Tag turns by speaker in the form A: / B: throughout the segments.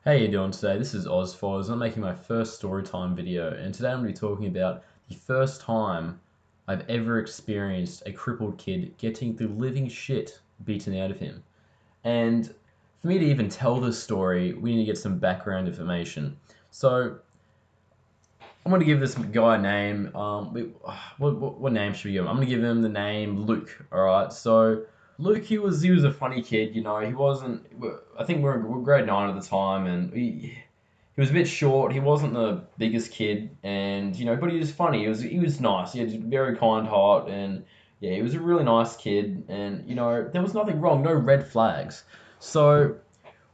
A: How you doing today? This is Auzz. I'm making my first storytime video, and today I'm going to be talking about the first time I've ever experienced a crippled kid getting the living shit beaten out of him. And for me to even tell this story, we need to get some background information. So I'm going to give this guy a name. What name should we give him? I'm going to give him the name Luke. All right. So Luke, he was a funny kid. He wasn't. I think we're grade nine at the time, and he was a bit short. He wasn't the biggest kid, and but he was funny. He was nice. He had a very kind heart, and yeah, he was a really nice kid. And there was nothing wrong, no red flags. So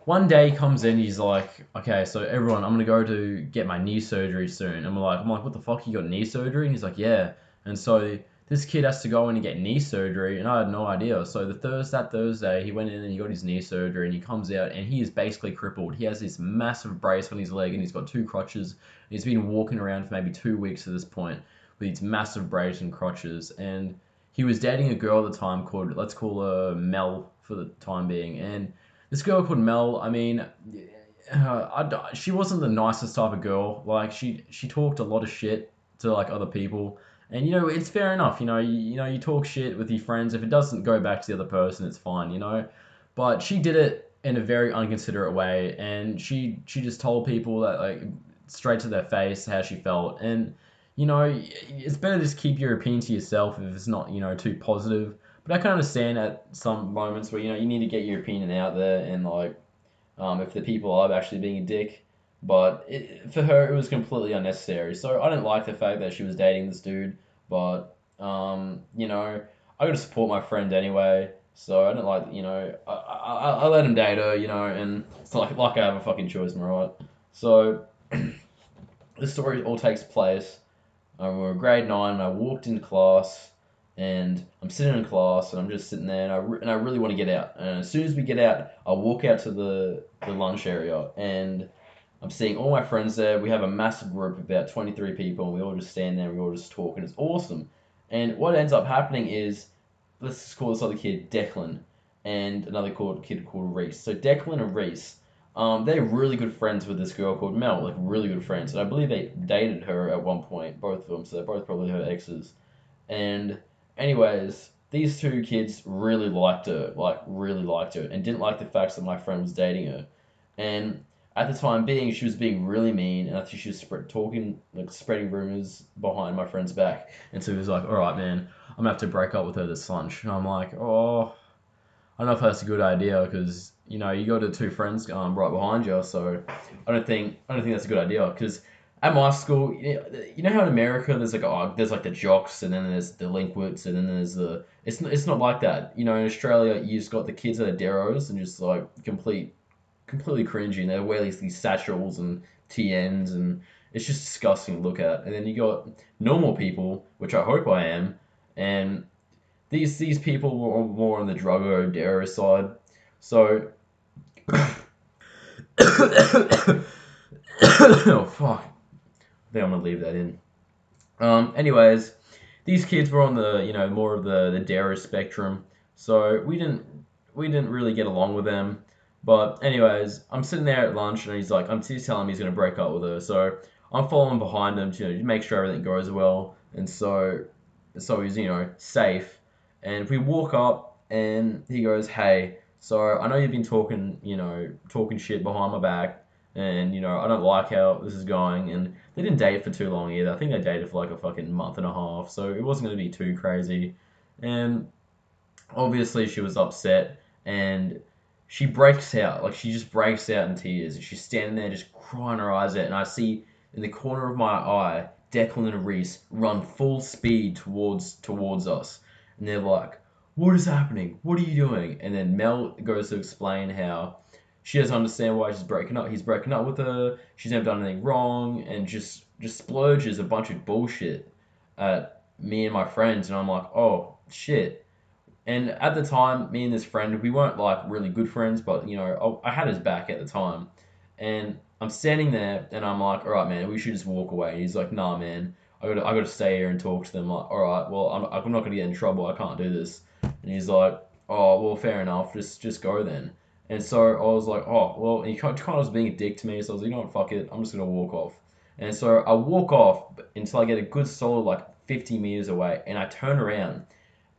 A: one day he comes in, he's like, okay, so everyone, I'm gonna go to get my knee surgery soon. And I'm like, what the fuck? You got knee surgery? And he's like, yeah. And so this kid has to go in and get knee surgery, and I had no idea. So that Thursday, he went in and he got his knee surgery, and he comes out, and he is basically crippled. He has this massive brace on his leg, and he's got two crutches. He's been walking around for maybe 2 weeks at this point with these massive brace and crutches. And he was dating a girl at the time called, let's call her Mel for the time being, and this girl called Mel, I mean, she wasn't the nicest type of girl. Like she talked a lot of shit to like other people, and it's fair enough. You talk shit with your friends. If it doesn't go back to the other person, it's fine. But she did it in a very inconsiderate way, and she just told people that like straight to their face how she felt, and it's better just keep your opinion to yourself if it's not too positive. But I can understand at some moments where you need to get your opinion out there, and like if the people are actually being a dick. But for her, it was completely unnecessary. So I didn't like the fact that she was dating this dude, but I got to support my friend anyway. So I didn't like I let him date her, and it's like I have a fucking choice, am I right? So the story all takes place. We're grade nine, and I walked into class, and I'm sitting in class, and I'm just sitting there, and I really want to get out. And as soon as we get out, I walk out to the lunch area, and I'm seeing all my friends there. We have a massive group, about 23 people, and we all just stand there, and we all just talk, and it's awesome. And what ends up happening is, let's just call this other kid Declan, and another kid called Reese. So Declan and Reese, they're really good friends with this girl called Mel, like really good friends. And I believe they dated her at one point, both of them. So they're both probably her exes. And anyways, these two kids really liked her, and didn't like the fact that my friend was dating her. And at the time being, she was being really mean, and I think she was spreading rumors behind my friend's back. And so he was like, "All right, man, I'm gonna have to break up with her this lunch." And I'm like, "Oh, I don't know if that's a good idea because you got the two friends right behind you, so I don't think that's a good idea because at my school, you know how in America there's like the jocks, and then there's delinquents, and then there's the it's not like that. In Australia you just got the kids that are deros and just like completely cringy, and they wear these satchels and TNs, and it's just disgusting to look at. And then you got normal people, which I hope I am, and these people were more on the drug or dare side. So, oh fuck, I think I'm gonna leave that in. Anyways, these kids were on the more of the dare spectrum, so we didn't really get along with them. But anyways, I'm sitting there at lunch, and he's telling me he's gonna break up with her. So I'm following behind him to make sure everything goes well, and so he's safe. And we walk up, and he goes, "Hey, so I know you've been talking shit behind my back, and I don't like how this is going." And they didn't date for too long either. I think they dated for like a fucking month and a half, so it wasn't gonna be too crazy. And obviously she was upset, and she breaks out, like she just breaks out in tears. She's standing there just crying her eyes out, and I see in the corner of my eye Declan and Reese run full speed towards us, and they're like, "What is happening? What are you doing?" And then Mel goes to explain how she doesn't understand why she's breaking up. He's breaking up with her. She's never done anything wrong, and just splurges a bunch of bullshit at me and my friends. And I'm like, oh shit. And at the time, me and this friend, we weren't like really good friends, but I had his back at the time. And I'm standing there, and I'm like, all right, man, we should just walk away. And he's like, nah, man, I gotta stay here and talk to them. Like, all right, well, I'm not gonna get in trouble. I can't do this. And he's like, oh, well, fair enough. Just go then. And so I was like, oh, well, and he kind of was being a dick to me. So I was like, you know what, fuck it. I'm just going to walk off. And so I walk off until I get a good solid like 50 meters away. And I turn around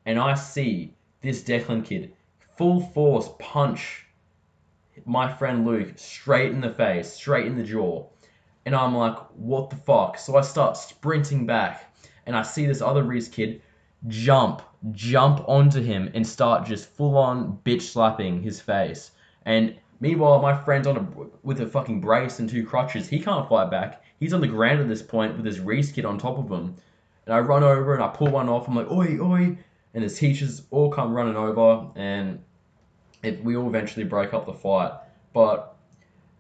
A: and I see this Declan kid full force punch my friend Luke straight in the face, straight in the jaw. And I'm like, what the fuck? So I start sprinting back and I see this other Reese kid jump, jump onto him and start just full on bitch slapping his face. And meanwhile, my friend's with a fucking brace and two crutches. He can't fight back. He's on the ground at this point with this Reese kid on top of him. And I run over and I pull one off. I'm like, oi, oi. And his teachers all come running over and we all eventually break up the fight. But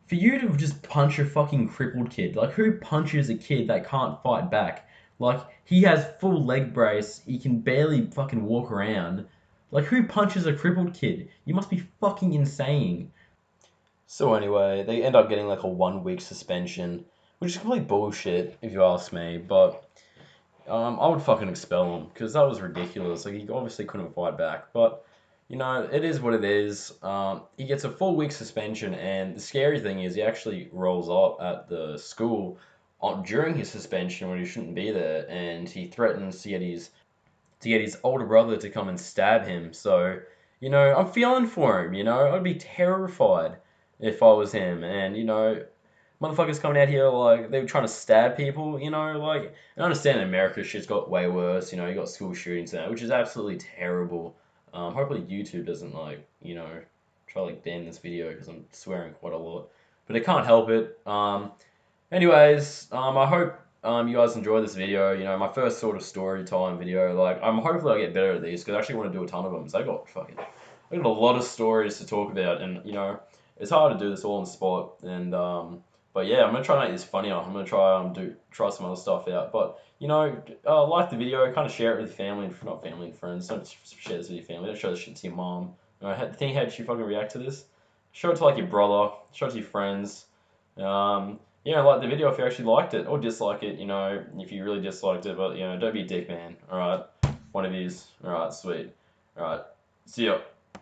A: for you to just punch a fucking crippled kid, like who punches a kid that can't fight back? Like he has full leg brace, he can barely fucking walk around. Like who punches a crippled kid? You must be fucking insane. So anyway, they end up getting like a 1 week suspension, which is complete bullshit if you ask me. But I would fucking expel him because that was ridiculous. Like he obviously couldn't fight back, but it is what it is. He gets a 4 week suspension, and the scary thing is he actually rolls up at the school during his suspension when he shouldn't be there, and he threatens to get his older brother to come and stab him. So I'm feeling for him. I'd be terrified if I was him, and motherfuckers coming out here like they were trying to stab people, like I understand in America shit's got way worse, you got school shootings now, which is absolutely terrible. Hopefully YouTube doesn't try to ban this video because I'm swearing quite a lot, but I can't help it. Anyways, I hope you guys enjoy this video. My first sort of story time video. Like hopefully I get better at these because I actually want to do a ton of them. So I got a lot of stories to talk about, and it's hard to do this all on the spot. And but yeah, I'm gonna try to make this funnier. I'm gonna try some other stuff out. But like the video, kind of share it with your family and not family and friends. Don't share this with your family. Don't show this shit to your mom. Think how she fucking react to this. Show it to like your brother. Show it to your friends. Like the video if you actually liked it or dislike it. If you really disliked it, but don't be a dick, man. All right, one of these. All right, sweet. All right, see ya.